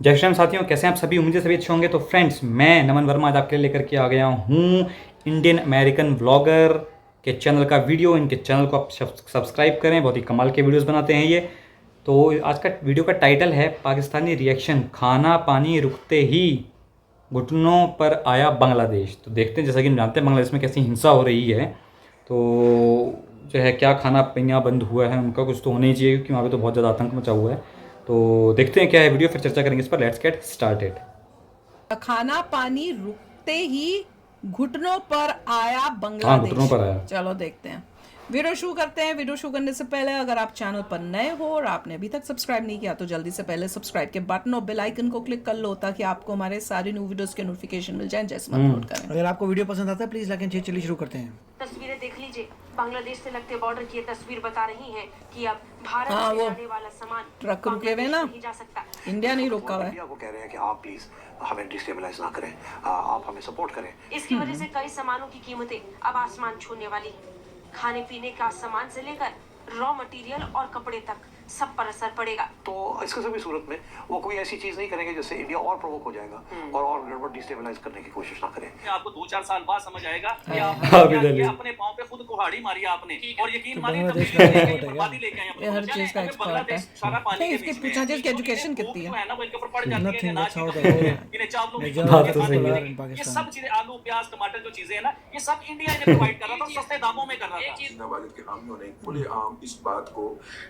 जय श्री राम साथियों, कैसे हैं आप सभी? मुझे सभी अच्छे होंगे। तो फ्रेंड्स, मैं नमन वर्मा आज आपके लिए लेकर के आ गया हूँ इंडियन अमेरिकन व्लॉगर के चैनल का वीडियो। इनके चैनल को आप सब्सक्राइब करें, बहुत ही कमाल के वीडियोस बनाते हैं ये। तो आज का वीडियो का टाइटल है पाकिस्तानी रिएक्शन, खाना पानी रुकते ही घुटनों पर आया बांग्लादेश। तो देखते हैं, जैसा कि हम जानते हैं बांग्लादेश में कैसी हिंसा हो रही है। तो जो है क्या खाना पीना बंद हुआ है उनका, कुछ तो होना ही चाहिए क्योंकि वहाँ पे तो बहुत ज़्यादा आतंक मचा हुआ है। तो देखते हैं क्या है वीडियो, फिर चर्चा करेंगे इस पर। Let's get started. खाना पानी रुकते ही घुटनों पर आया हाँ, बांग्लादेश। घुटनों पर आया। चलो देखते हैं, वीडियो शुरू करते हैं। वीडियो शुरू करने से पहले अगर आप चैनल पर नए हो और आपने अभी तक सब्सक्राइब नहीं किया तो जल्दी से पहले सब्सक्राइब के बटन और बेल आइकन को क्लिक कर लो ताकि आपको हमारे सारे न्यू वीडियोस के नोटिफिकेशन मिल जाएं जैसे हम अपलोड करें। अगर आपको वीडियो पसंद आता है प्लीज लाइक एंड शेयर। चलिए शुरू करते हैं। तस्वीरें देख लीजिए, बांग्लादेश से लगते बॉर्डर की ये तस्वीर बता रही है कि अब भारत हाँ, से वो आने वाला सामान ट्रक रुके हुए ना, नहीं जा सकता। इंडिया नहीं रुका हुआ है। इंडिया को कह रहे हैं कि आप प्लीज हमें डिस्टेबलाइज ना करें, आप हमें सपोर्ट करें। इसकी वजह से कई सामानों की कीमतें अब आसमान छूने वाली है। खाने पीने का सामान से लेकर रॉ मटेरियल और कपड़े तक सब पर असर पड़ेगा। तो इसके सभी सूरत में वो कोई ऐसी चीज नहीं करेंगे जिससे इंडिया और प्रोवोक हो जाएगा और गड़बड़ डिस्टेबलाइज करने की कोशिश ना करें। आपको 2-4 साल बाद समझ आएगा कि ये अपने पांव पे खुद कुल्हाड़ी मारी आपने और यकीन मानिए बांग्लादेश का export है क्या? बर्बादी लेके आए ये हर चीज का एक्सपर्ट है। सारा पानी नहीं, के इसकी बीच में पूछना चाहिए इसकी एजुकेशन कितनी है। ना वो इनके ऊपर पड़ जाती है Nothing, अनाज that's how की they कमी, go. इन्हें चावलों की Majority बात कमी, तो सही है। in ये Pakistan. सब चीजें आलू प्याज टमाटर जो चीजें हैं ना, ये सब इंडिया ने प्रोवाइड कर रहा था, सस्ते दामों में कर रहा था। नाबालिग के हामियों ने खुलेआम इस बात को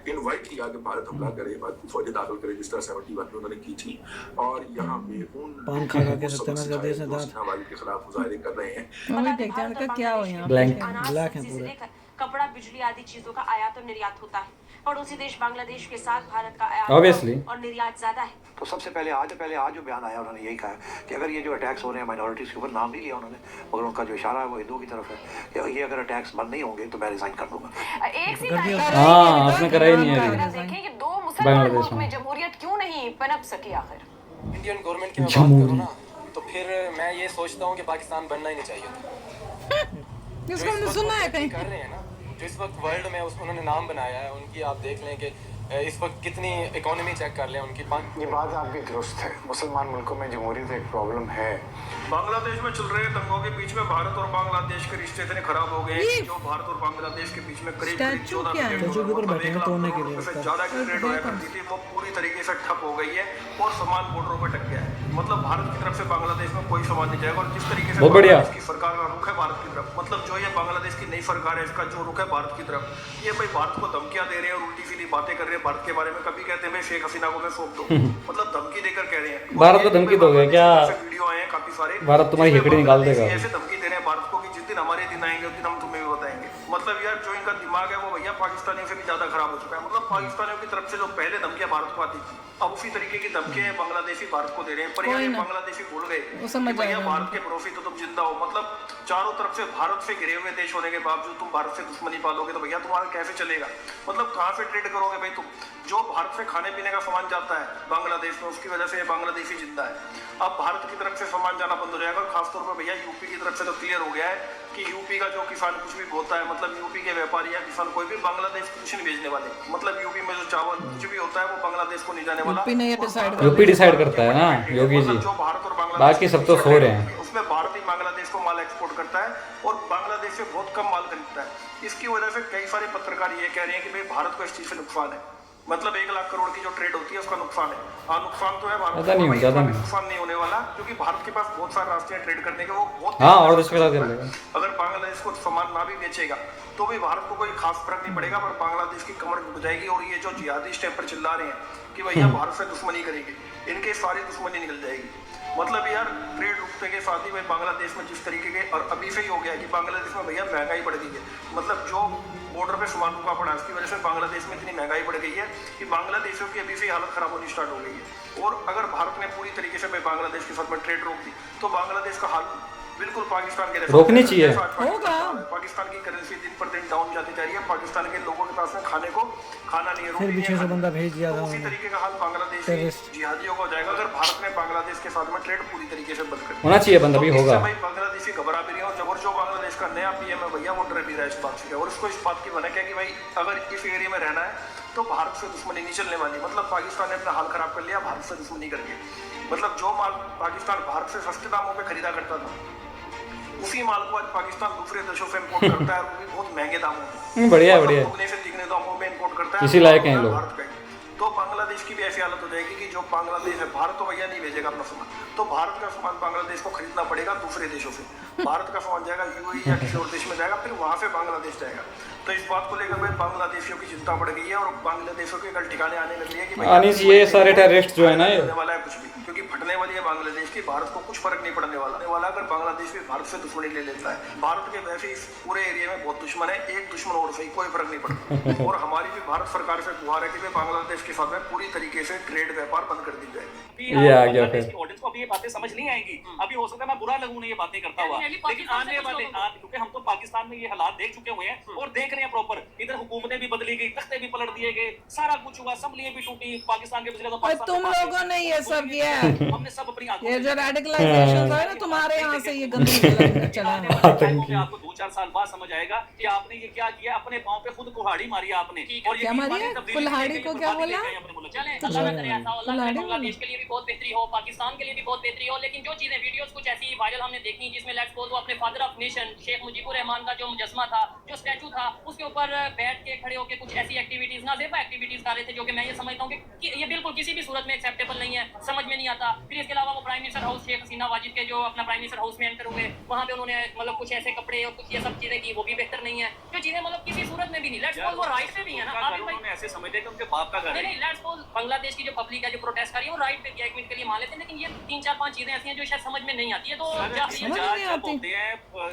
इनवाइट किया कि भारत हमला करे, भारत की फौजें दाखिल करे, जिस तरह 71 में उन्होंने की थी। और यहाँ पे उन पान खा के सत्यानाश कर दिया इसने दांत। नाबालिग के खिलाफ मुजाहरे कर रहे हैं। अभी देखते हैं उनका क्या हो यहाँ Blank. पे। ब्लैक है पूरे। कपड़ा, बिजली आदि चीजों का आयात और निर्यात होता है। पड़ोसी देश बांग्लादेश के साथ भारत का आयात Obviously. और निर्यात ज्यादा है। तो सबसे पहले आज जो बयान आया उन्होंने यही कहा कि अगर ये जो अटैक्स हो रहे हैं माइनॉरिटीज के ऊपर, नाम भी लिया उन्होंने, मगर उनका जो इशारा है वो हिंदुओं की तरफ है कि ये अगर अटैक्स बंद नहीं होंगे तो मैं रिजाइन कर दूंगा। एक सी हाँ, आपने करा ही नहीं है अभी। देखें कि दो मुसलमान बांग्लादेश मुल्क में जमहूरियत क्यों नहीं पनप सकी आखिर। इंडियन गवर्नमेंट की मैं बात करूँ ना, तो फिर मैं ये सोचता हूँ कि पाकिस्तान बनना ही नहीं चाहिए था। इसको हमने सुना है कहीं। कर रहे हैं ना, जो इस वक्त वर्ल्ड में उन्होंने नाम बनाया है, उनकी आप देख लें कि इस वक्त कितनी इकोनॉमी चेक कर लें उनकी। ये बात आपकी दुरुस्त है, मुसलमान मुल्कों में जमहूरियत एक प्रॉब्लम है। बांग्लादेश में चल रहे दंगों के बीच में भारत और बांग्लादेश के रिश्ते इतने खराब हो गए हैं कि जो भारत और बांग्लादेश के बीच में करीब स्टैचू क्या है? स्टैचू के ऊपर बैठे हैं तोड़ने के लिए उसका। ज्यादा की ट्रेड होया करती थी, वो पूरी तरीके से ठप हो गई है और सामान बॉर्डरों पर टक गया है। मतलब भारत की तरफ से बांग्लादेश में कोई सामान नहीं जाएगा। और जिस तरीके से बहुत बढ़िया। बांग्लादेश की सरकार का रुख है भारत की तरफ, मतलब जो ये बांग्लादेश की नई सरकार है इसका जो रुख है भारत की तरफ, ये भाई भारत को धमकियां दे रहे हैं और उल्टी सीधी बातें कर रहे हैं भारत के बारे में। कभी कहते हैं भाई शेख हसीना को मैं सौंप दो, मतलब धमकी देकर कह रहे हैं। भारत को धमकी दोगे क्या? वीडियो आए हैं काफी सारे, भारत तुम्हारी जिसमें हेकड़ी निकाल देगा। ऐसे धमकी दे रहे हैं भारत को कि जिस दिन हमारे दिन आएंगे उस दिन हम तुम्हें भी बताएंगे। मतलब यार जो इनका दिमाग है वो भैया पाकिस्तानियों से भी ज्यादा खराब हो चुका है। मतलब पाकिस्तानियों की तरफ से जो पहले धमकियां भारत को आती थी, अब उसी तरीके की धमकियां बांग्लादेशी भारत को दे रहे हैं। पर यार ये बांग्लादेशी भूल गए वो समझ कि भैया जाएगा। भारत के भरोसे तो तुम जिंदा हो। मतलब चारों तरफ से भारत से घिरे हुए देश होने के बावजूद तुम भारत से दुश्मनी पालोगे तो भैया तुम्हारा कैसे चलेगा? मतलब कहाँ से ट्रेड करोगे भाई तुम? जो भारत से खाने पीने का सामान जाता है बांग्लादेश में, उसकी वजह से बांग्लादेशी जिंदा है। अब भारत की तरफ से सामान जाना बंद हो जाएगा। और खासतौर पर भैया यूपी की तरफ से तो क्लियर हो गया है कि यूपी का जो किसान कुछ भी बोता है, मतलब यूपी के व्यापारी या किसान कोई भी बांग्लादेश को कुछ नहीं भेजने वाले। मतलब यूपी में जो चावल कुछ भी होता है वो बांग्लादेश को नहीं जाने वाला। यूपी ने ये डिसाइड यूपी डिसाइड करता है ना, योगी जी। जो भारत और बांग्लादेश बाकी सब तो सो रहे हैं। उसमें भारत ही बांग्लादेश को माल एक्सपोर्ट करता है और बांग्लादेश से बहुत कम माल खरीदता है। इसकी वजह से कई सारे पत्रकार ये कह रहे हैं कि भाई भारत को इस चीज से नुकसान है। मतलब 1 लाख करोड़ की जो ट्रेड होती है उसका नुकसान है। हाँ, नुकसान तो है भारत ज्यादा नहीं हो, ज्यादा नहीं। नुकसान नहीं होने वाला क्योंकि भारत के पास बहुत सारे रास्ते हैं ट्रेड करने के। वो बहुत हाँ, और देश के साथ कर लेगा। अगर बांग्लादेश को सामान ना भी बेचेगा तो भी भारत को कोई खास फर्क नहीं पड़ेगा, पर बांग्लादेश की कमर टूट जाएगी। और ये जो जिहादी स्टेप पर चिल्ला रहे हैं कि भैया भारत से दुश्मनी करेंगे, इनके सारी दुश्मनी निकल जाएगी। मतलब यार ट्रेड रुकते के साथ ही भाई बांग्लादेश में जिस तरीके के, और अभी से ही हो गया है कि बांग्लादेश में भैया महंगाई बढ़ गई है। मतलब जो बॉर्डर पे सामान रुका पड़ा है उसकी वजह से बांग्लादेश में इतनी महंगाई बढ़ गई है कि बांग्लादेशियों की अभी से हालत खराब होनी स्टार्ट हो गई है। और अगर भारत ने पूरी तरीके से बांग्लादेश के साथ में ट्रेड रोक दी तो बांग्लादेश का हाल बिल्कुल पाकिस्तान के रोकनी चाहिए। होगा। पाकिस्तान की करेंसी दिन पर दिन डाउन जाती जा रही है। पाकिस्तान के लोगों के पास में खाने को खाना नहीं है, फिर पीछे से बंदा भेज दिया था उसी तरीके का हाल बांग्लादेश जिहादियों को हो जाएगा अगर भारत ने बांग्लादेश के साथ में ट्रेड पूरी तरीके से बंद कर होना चाहिए, बंद भी होगा। बांग्लादेशी घबरा भी रही हो जब, जो बांग्लादेश का नया पीएम है भैया वो डर भी रहा है इस बात से। और उसको इस बात की भनक है कि भाई अगर इस एरिया में रहना है तो भारत से दुश्मनी नहीं चलने वाली। मतलब पाकिस्तान ने अपना हाल खराब कर लिया भारत से दुश्मनी करके। मतलब जो माल पाकिस्तान भारत से सस्ते दामों पे खरीदा करता था, उसी माल को आज पाकिस्तान दूसरे देशों से इंपोर्ट करता है, और वो भी बहुत महंगे दामों में। बढ़िया बढ़िया, दुगने से तिगने दामों में इंपोर्ट करता है। इसी लायक हैं लोग। भारत का ही। तो बांग्लादेश की भी ऐसी हालत हो जाएगी कि जो बांग्लादेश है, भारत तो भैया नहीं भेजेगा अपना सामान, तो भारत का सामान बांग्लादेश को खरीदना पड़ेगा दूसरे देशों से। भारत का सामान जाएगा यूएई या किसी और देश में जाएगा, फिर वहां से बांग्लादेश जाएगा। तो इस बात को लेकर भाई बांग्लादेशियों की चिंता बढ़ गई है, और बांग्लादेशों के कल ठिकाने आने लग रही है कि भाई आनी चाहिए सारे टेररिस्ट जो है ना, ये होने वाला है कुछ भी, क्योंकि फटने वाली है बांग्लादेश की। भारत को कुछ फर्क नहीं पड़ने वाला अगर बांग्लादेश भी भारत से दुश्मनी ले लेता है। भारत के वैसे इस पूरे एरिया में बहुत दुश्मन है, एक दुश्मन और सही, कोई फर्क नहीं पड़ता। और हमारी भी भारत सरकार से गुहार है कि भाई बांग्लादेश के साथ में पूरी तरीके से ट्रेड व्यापार बंद कर दी जाए। ये आ गया फिर। ऑडियंस को अभी ये बातें समझ नहीं आएंगी। अभी हो सकता है मैं बुरा लगूं नहीं ये बातें करता हुआ, लेकिन आने वाले क्योंकि हम तो पाकिस्तान में ये हालात देख चुके हुए हैं और देख रहे हैं प्रॉपर। इधर हुकूमतें भी बदली गई, तख्ते भी पलट दिए गए, सारा कुछ हुआ, असम्बलियां भी टूटी पाकिस्तान के पिछले। और तुम लोगों ने ये सब किया है, हमने सब अपनी आंखों ये जो रेडिकलाइजेशन है ना तुम्हारे यहाँ से, ये गंदी चला है। आपको 2-4 साल बाद समझ आएगा कि आपने ये क्या किया, अपने पांव पे खुद कुल्हाड़ी मारी आपने। और क्या मारी है? कुल्हाड़ी को क्या बोला? बांग्लादेश के लिए भी बहुत बेहतरी हो, पाकिस्तान के लिए भी बहुत बेहतरी हो, लेकिन जो चीजें वीडियोस कुछ ऐसी वायरल हमने देखी जिसमें लेट्स सपोज वो अपने father of nation Sheikh Mujibur Rahman का जो मुजस्मा था, जो स्टैचू था, उसके ऊपर बैठ के खड़े होकर कुछ ऐसी एक्टिविटीज, नाज़ेबा एक्टिविटीज कर रहे थे, जो कि मैं ये समझता हूँ कि ये बिल्कुल किसी भी सूरत में एक्सेप्टेबल नहीं है, समझ में नहीं आता। फिर इसके अलावा वो prime minister house Sheikh Hasina Wajid के जो अपना प्राइम मिनिस्टर हाउस में एंटर हुए, वहाँ पे उन्होंने मतलब कुछ ऐसे कपड़े और कुछ ये सब चीजें की, वो भी बेहतर नहीं है। जो चीजें मतलब किसी सूरत में भी नहीं, लेट्स सपोज वो राइट पे भी है ना, उन्होंने ऐसे समझे कि उनके बाप का घर है। नहीं, लेट्स सपोज बांग्लादेश की जो पब्लिक है जो प्रोटेस्ट कर रही है वो राइट पे भी 1 मिनट के लिए मान लेते हैं, लेकिन ये 3-4-5 चीजें ऐसी हैं जो शायद समझ में नहीं आती है। तो समझ नहीं आती,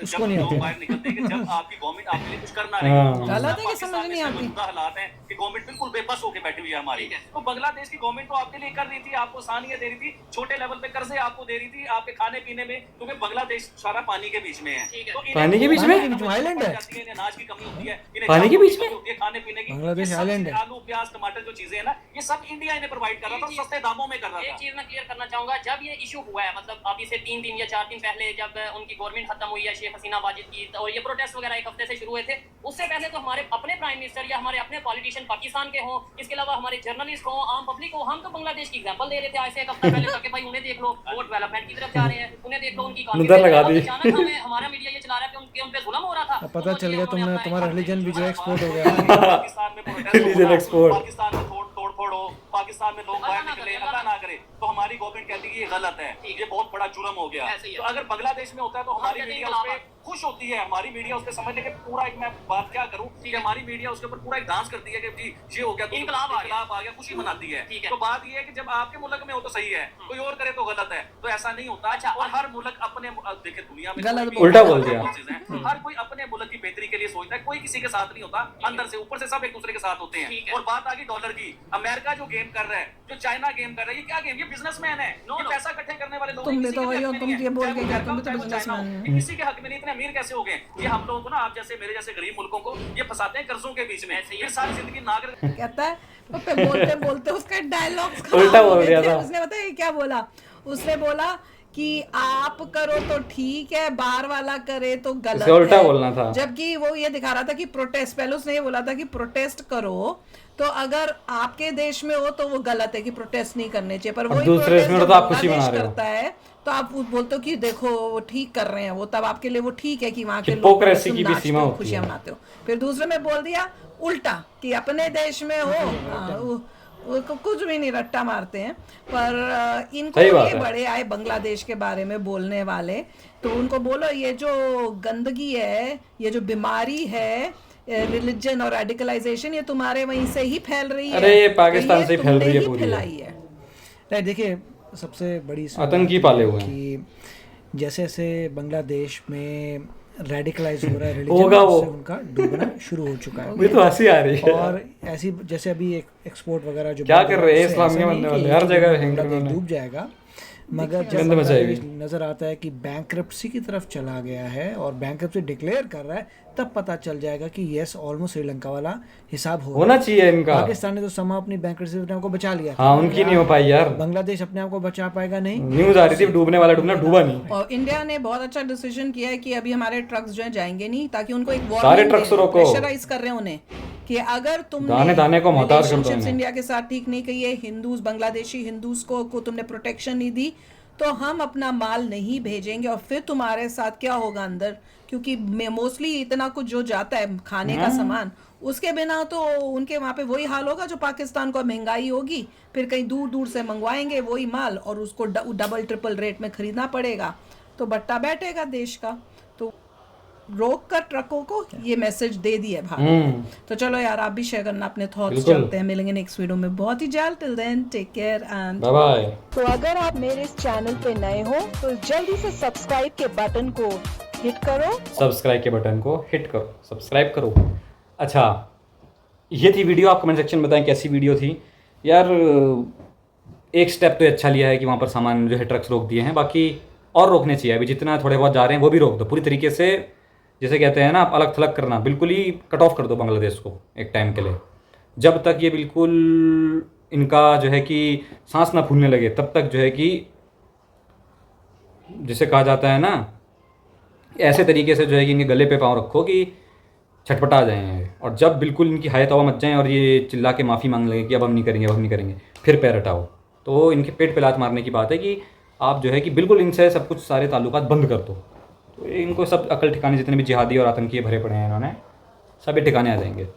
उसको नहीं आती। बाहर निकलते हैं कि जब आपकी गवर्नमेंट आपके लिए कुछ करना रही गलत है कि समझ नहीं आती। हालात है कि गवर्नमेंट बिल्कुल बेबस होकर बैठी हुई है हमारी। तो बांग्लादेश की गवर्नमेंट तो आपके लिए कर रही थी, आपको सानिया दे रही थी, छोटे लेवल पे कर्जे आपको दे रही थी, आपके खाने पीने में, क्योंकि बांग्लादेश सारा पानी के बीच में है। तो पानी के बीच में आइलैंड है, अनाज की कमी होती है, पानी के बीच में खाने पीने की। बांग्लादेश आइलैंड है। आलू प्याज टमाटर जो चीजें है ना, ये सब इंडिया इन्हें प्रोवाइड कर रहा था, सस्ते दामों में कर रहा था। एक चीज मैं क्लियर करना चाहूंगा, जब ये इशू हुआ है, मतलब अभी से 3 दिन या 4 दिन पहले जब उनकी गवर्नमेंट खत्म हुई है शेख हसीना वाजिद की, और ये प्रोटेस्ट वगैरह 1 हफ्ते से शुरू हुए थे, उससे पहले तो हमारे अपने प्राइम मिनिस्टर या हमारे अपने पॉलिटिशियन पाकिस्तान के हों, इसके अलावा हमारे जर्नलिस्ट हों, आम पब्लिक हो, हम तो बांग्लादेश की एग्जांपल दे रहे थे आज से 1 हफ्ता पहले तक कि भाई उन्हें देख लो, वो डेवलपमेंट की तरफ जा रहे हैं, उन्हें देख लो, उनकी अचानक हमारा मीडिया ये चला रहा है कि उन पे जुल्म हो रहा था। पता चल गया तुमने, तुम्हारा रिलीजन भी जो एक्सपोर्ट हो गया। पाकिस्तान में रिलीजन एक्सपोर्ट, पाकिस्तान में तोड़-फोड़ हो, पाकिस्तान में लोग बाहर निकले, अल्लाह ना करे, तो हमारी गवर्नमेंट कहती है कि ये गलत है, ये बहुत बड़ा जुर्म हो गया। तो अगर बांग्लादेश में होता है तो हमारी मीडिया उस पे खुश होती है, हमारी मीडिया उसके समझ लेके पूरा एक, मैं बात क्या करूं कि हमारी मीडिया उसके ऊपर पूरा एक डांस करती है कि जी ये हो गया, इनकलाब आ गया, खुशी मनाती है। तो बात ये है कि जब आपके मुल्क में हो तो सही है, कोई और करे तो गलत है, तो ऐसा नहीं होता। अच्छा, और हर मुल्क अपने देखिए दुनिया में उल्टा बोल दिया, हर कोई अपने मुल्क की बेहतरी के लिए सोचता है, कोई किसी के साथ नहीं होता, अंदर से ऊपर से सब एक दूसरे के साथ होते हैं। और बात आ गई डॉलर की, अमेरिका जो गेम कर रहा है, जो चाइना गेम कर रहा है, ये क्या गेम, ये बिजनेसमैन है, ये पैसा इकट्ठे करने वाले लोग। तुम भी तो वही हो, तुम ये बोल के क्या, तुम भी तो बिजनेसमैन हो, किसी के हक में नहीं, इतने अमीर कैसे हो गए? ये हम लोगों को ना, आप जैसे मेरे जैसे गरीब मुल्कों को ये फंसाते हैं कर्जों के बीच में, फिर सारी जिंदगी नागर कहता है पे बोलते बोलते उसका डायलॉग उल्टा बोल दिया था। उसने बताया क्या बोला, उसने बोला कि आप करो तो ठीक है, बाहर वाला करे तो गलत है, उल्टा बोलना था। जबकि वो ये दिखा रहा था कि प्रोटेस्ट, पहले उसने ये बोला था कि प्रोटेस्ट करो, तो अगर आपके देश में हो तो वो गलत है कि प्रोटेस्ट नहीं करने चाहिए, पर वही दूसरे देश में तो आप खुशी मना रहे हो करता है तो आप बोलते हो कि देखो वो ठीक कर रहे हैं, वो तब आपके लिए वो ठीक है कि वहाँ के लोग हिपोक्रेसी की भी सीमा होती है, खुशियां मनाते हो। फिर दूसरे में बोल दिया उल्टा कि अपने देश में हो कुछ भी नहीं, रट्टा मारते हैं। पर इनको ये बड़े आए बांग्लादेश के बारे में बोलने वाले, तो उनको बोलो ये जो गंदगी है, ये जो बीमारी है, रिलीजन और रेडिकलाइजेशन, ये तुम्हारे वहीं से ही फैल रही है। अरे ये पाकिस्तान से फैल रही है पूरी, फैलाई है। नहीं देखिए, सबसे बड़ी आतंकी पाले हुए हैं कि जैसे जैसे बांग्लादेश में रेडिकलाइज हो रहा है, रिलीजन से उनका डूबना शुरू हो चुका है। मुझे तो हंसी आ रही है। और ऐसी जैसे अभी एक्सपोर्ट वगैरह जो क्या कर रहे हैं इस्लामिया बनने वाले, हर जगह डूब जाएगा। मगर जब नजर आता है कि बैंक्रप्सी की तरफ चला गया है और बैंक्रप्सी डिक्लेयर कर रहा है, तब पता चल जाएगा कि यस ऑलमोस्ट श्रीलंका वाला हिसाब होना चाहिए इनका। पाकिस्तान ने तो समा अपनी बैंक्रप्सी अपने आप को बचा लिया, हाँ, उनकी नहीं हो पाई यार। बांग्लादेश अपने आप को बचा पाएगा नहीं, न्यूज आ रही थी डूबने वाला, डूबा नहीं। और इंडिया ने बहुत अच्छा डिसीजन किया है कि अभी हमारे ट्रक्स जो है जाएंगे नहीं, ताकि उनको एक सारे ट्रक्स रोको, प्रेशराइज कर रहे हैं उन्हें कि अगर तुमने दाने दाने को मोहताज कर दो relationships इन्हें। इंडिया के साथ ठीक नहीं की है, हिंदूज बांग्लादेशी हिंदूज को तुमने प्रोटेक्शन नहीं दी, तो हम अपना माल नहीं भेजेंगे। और फिर तुम्हारे साथ क्या होगा अंदर, क्योंकि मोस्टली इतना कुछ जो जाता है खाने का सामान, उसके बिना तो उनके वहां पे वही हाल होगा जो पाकिस्तान को महंगाई होगी, फिर कहीं दूर दूर से मंगवाएंगे वही माल और उसको डबल ट्रिपल रेट में खरीदना पड़ेगा, तो बट्टा बैठेगा देश का। तो रोक कर ट्रकों को ये मैसेज दे दिया भारत। तो चलो यार, आप भी शेयर करना अपने थॉट्स। बिल्कुल। चलते हैं, मिलेंगे नेक्स्ट वीडियो में बहुत ही जल्द। Till then take care and bye bye. तो अगर आप मेरे इस चैनल पे नए हो तो जल्दी से सब्सक्राइब के बटन को हिट करो। सब्सक्राइब के बटन को हिट करो, सब्सक्राइब करो। अच्छा, ये थी वीडियो। आप कमेंट सेक्शन में बताएं कैसी वीडियो थी यार। एक स्टेप तो अच्छा लिया है कि वहाँ पर सामान जो है ट्रक्स रोक दिए हैं, बाकी और रोकने चाहिए। अभी जितना थोड़े बहुत जा रहे हैं वो भी रोक दो पूरी तरीके से। जैसे कहते हैं ना, आप अलग थलग करना, बिल्कुल ही कट ऑफ कर दो बांग्लादेश को एक टाइम के लिए। जब तक ये बिल्कुल इनका जो है कि सांस ना फूलने लगे, तब तक जो है कि जिसे कहा जाता है ना, ऐसे तरीके से जो है कि इनके गले पे पाँव रखो कि छटपटा जाएँ। और जब बिल्कुल इनकी हाय तवा मच जाएँ और ये चिल्ला के माफ़ी मांग लगे कि अब हम नहीं करेंगे, अब हम नहीं करेंगे, फिर पैर हटाओ। तो इनके पेट पे लात मारने की बात है कि आप जो है कि बिल्कुल इनसे सब कुछ सारे ताल्लुकात बंद कर दो। तो इनको सब अकल ठिकाने, जितने भी जिहादी और आतंकी भरे पड़े हैं इन्होंने, सभी ठिकाने आ जाएंगे।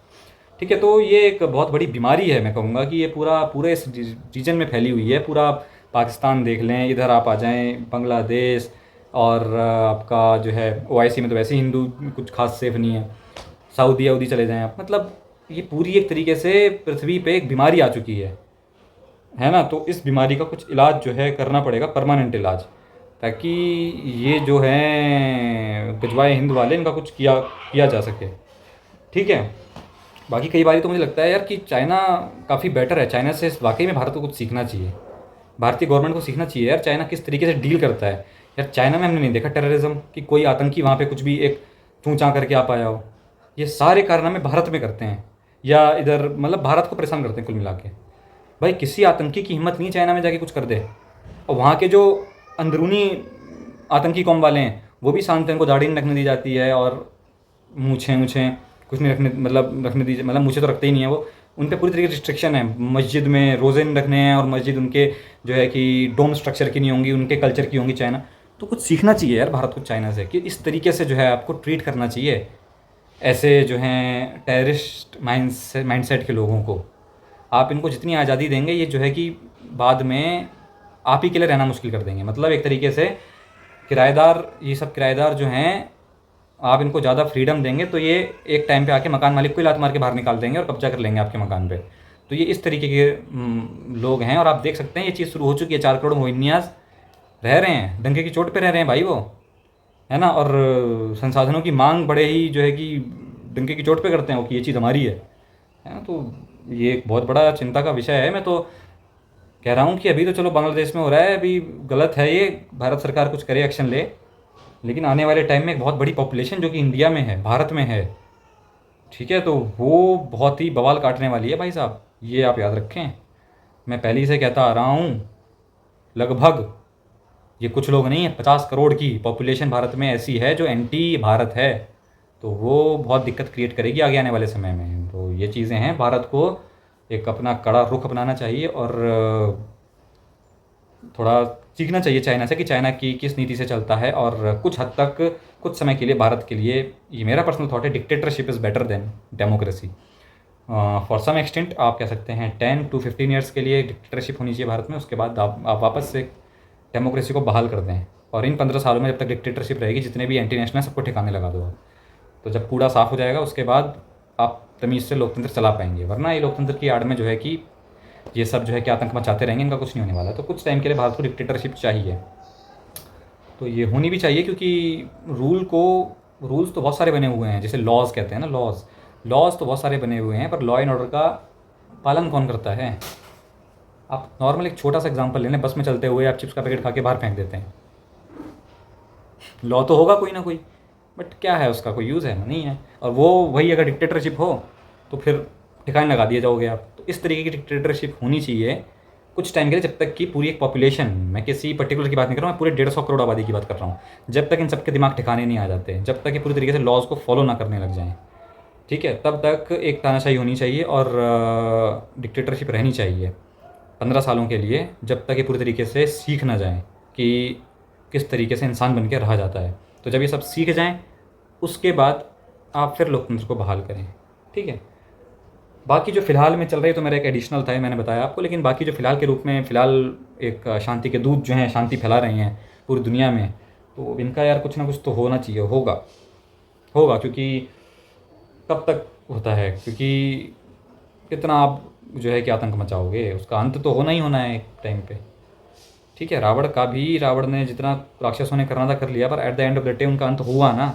ठीक है, तो ये एक बहुत बड़ी बीमारी है। मैं कहूँगा कि ये पूरे इस रीजन में फैली हुई है। पूरा पाकिस्तान देख लें, इधर आप आ जाएं, बांग्लादेश, और आपका जो है OIC में तो वैसे ही हिंदू कुछ खास सेफ नहीं है। सऊदी अवधी चले जाएं आप, मतलब ये पूरी एक तरीके से पृथ्वी पे एक बीमारी आ चुकी है ना। तो इस बीमारी का कुछ इलाज जो है करना पड़ेगा, परमानेंट इलाज, ताकि ये जो है गजवाए हिंद वाले, इनका कुछ किया जा सके। ठीक है, बाकी कई बार तो मुझे लगता है यार कि चाइना काफ़ी बेटर है। चाइना से वाकई में भारत को कुछ सीखना चाहिए, भारतीय गवर्नमेंट को सीखना चाहिए यार। चाइना किस तरीके से डील करता है यार। चाइना में हमने नहीं देखा टेररिज्म कि कोई आतंकी वहाँ पे कुछ भी एक चूँ चाँ करके आ पाया हो। ये सारे कारनामे भारत में करते हैं, या इधर मतलब भारत को परेशान करते हैं कुल मिला के। भाई किसी आतंकी की हिम्मत नहीं चाइना में जाके कुछ कर दे। और वहाँ के जो अंदरूनी आतंकी कौम वाले हैं वो भी शांत हैं, उनको दाढ़ी नहीं रखने दी जाती है, और मूछें कुछ नहीं रखने दी, मतलब मूछें तो रखते ही नहीं है वो। उन पर पूरी तरीके से रिस्ट्रिक्शन है। मस्जिद में रोज़े नहीं रखने हैं, और मस्जिद उनके जो है कि डोम स्ट्रक्चर की नहीं होंगी, उनके कल्चर की होंगी चाइना। तो कुछ सीखना चाहिए यार भारत को चाइना से, कि इस तरीके से जो है आपको ट्रीट करना चाहिए ऐसे जो हैं टेररिस्ट माइंडसेट के लोगों को। आप इनको जितनी आज़ादी देंगे, ये जो है कि बाद में आप ही के लिए रहना मुश्किल कर देंगे। मतलब एक तरीके से किराएदार, ये सब किराएदार जो हैं, आप इनको ज़्यादा फ्रीडम देंगे तो ये एक टाइम पे आके मकान मालिक को ही लात मार के बाहर निकाल देंगे और कब्जा कर लेंगे आपके मकान पे। तो ये इस तरीके के लोग हैं। और आप देख सकते हैं ये चीज़ शुरू हो चुकी है। 4 करोड़ रोहिंग्यास रह रहे हैं, डंके की चोट पे रह रहे हैं भाई वो, है ना। और संसाधनों की मांग बड़े ही जो है कि डंके की चोट पे करते हैं वो, कि ये चीज़ हमारी है ना। तो ये एक बहुत बड़ा चिंता का विषय है। मैं तो कह रहा हूँ कि अभी तो चलो बांग्लादेश में हो रहा है, अभी गलत है ये, भारत सरकार कुछ करे, एक्शन ले, लेकिन आने वाले टाइम में एक बहुत बड़ी पॉपुलेशन जो कि इंडिया में है, भारत में है, ठीक है, तो वो बहुत ही बवाल काटने वाली है भाई साहब। ये आप याद रखें, मैं पहले ही से कहता आ रहा हूँ। लगभग ये कुछ लोग नहीं है, 50 करोड़ की पॉपुलेशन भारत में ऐसी है जो एंटी भारत है। तो वो बहुत दिक्कत क्रिएट करेगी आगे आने वाले समय में। तो ये चीज़ें हैं, भारत को एक अपना कड़ा रुख अपनाना चाहिए और थोड़ा सीखना चाहिए चाइना से कि चाइना की किस नीति से चलता है। और कुछ हद तक, कुछ समय के लिए भारत के लिए, ये मेरा पर्सनल थॉट है, dictatorship is better than democracy. For some extent आप कह सकते हैं 10 to 15 ईयर्स के लिए डिक्टेटरशिप होनी चाहिए भारत में। उसके बाद आप वापस से डेमोक्रेसी को बहाल कर दें। और इन 15 सालों में जब तक डिक्टेटरशिप रहेगी, जितने भी एंटी नेशनल सबको ठिकाने लगा दो। तो जब कूड़ा साफ़ हो जाएगा उसके बाद आप तमीज़ से लोकतंत्र चला पाएंगे। वरना ये लोकतंत्र की आड़ में जो है कि ये सब जो है कि आतंक मचाते रहेंगे, इनका कुछ नहीं होने वाला। तो कुछ टाइम के लिए भारत को डिक्टेटरशिप चाहिए, तो ये होनी भी चाहिए, क्योंकि रूल्स तो बहुत सारे बने हुए हैं, जैसे लॉज कहते हैं ना, लॉज तो बहुत सारे बने हुए हैं, पर लॉ एंड ऑर्डर का पालन कौन करता है। आप नॉर्मल एक छोटा सा एग्जांपल ले लें, बस में चलते हुए आप चिप्स का पैकेट खा के बाहर फेंक देते हैं। लॉ तो होगा कोई ना कोई, बट क्या है उसका कोई यूज़ है? नहीं है। और वही अगर डिक्टेटरशिप हो तो फिर ठिकाने लगा दिए जाओगे आप। तो इस तरीके की डिक्टेटरशिप होनी चाहिए कुछ टाइम के लिए, जब तक कि पूरी एक पॉपुलेशन, मैं किसी पर्टिकुलर की बात नहीं कर रहा हूँ, मैं पूरे 150 करोड़ आबादी की बात कर रहा हूँ, जब तक इन सबके दिमाग ठिकाने नहीं आ जाते, जब तक ये पूरी तरीके से लॉज को फॉलो ना करने लग जाएँ, ठीक है, तब तक एक तानाशाही होनी चाहिए और डिक्टेटरशिप रहनी चाहिए 15 सालों के लिए, जब तक ये पूरी तरीके से सीख ना जाएं कि किस तरीके से इंसान बन के रहा जाता है। तो जब ये सब सीख जाएं उसके बाद आप फिर लोकतंत्र को बहाल करें, ठीक है। बाकी जो फ़िलहाल में चल रही है तो मेरा एक एडिशनल था, मैंने बताया आपको, लेकिन बाकी जो फ़िलहाल के रूप में फ़िलहाल एक शांति के दूत जो हैं शांति फैला रहे हैं पूरी दुनिया में, तो इनका यार कुछ ना कुछ तो होना चाहिए, होगा क्योंकि कब तक होता है, क्योंकि कितना आप जो है कि आतंक मचाओगे, उसका अंत तो होना ही होना है एक टाइम पे, ठीक है। रावण ने जितना राक्षसों ने करना था कर लिया, पर at the end of the day उनका अंत हुआ ना।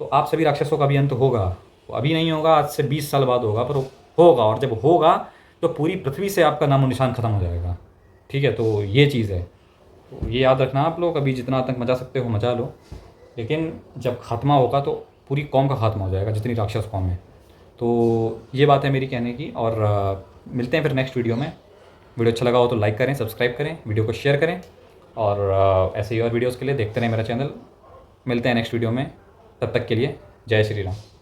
तो आप सभी राक्षसों का भी अंत होगा, वो अभी नहीं होगा, आज से 20 साल बाद होगा, पर होगा। और जब होगा तो पूरी पृथ्वी से आपका नामो निशान ख़त्म हो जाएगा, ठीक है। तो ये चीज़ है, तो ये याद रखना आप लोग, अभी जितना आतंक मचा सकते हो मचा लो, लेकिन जब खात्मा होगा तो पूरी कौम का खात्मा हो जाएगा, जितनी राक्षस कौम है। तो ये बात है मेरी कहने की, और मिलते हैं फिर नेक्स्ट वीडियो में। वीडियो अच्छा लगा हो तो लाइक करें, सब्सक्राइब करें, वीडियो को शेयर करें, और ऐसे ही और वीडियोज़ के लिए देखते रहें मेरा चैनल। मिलते हैं नेक्स्ट वीडियो में, तब तक के लिए जय श्री राम।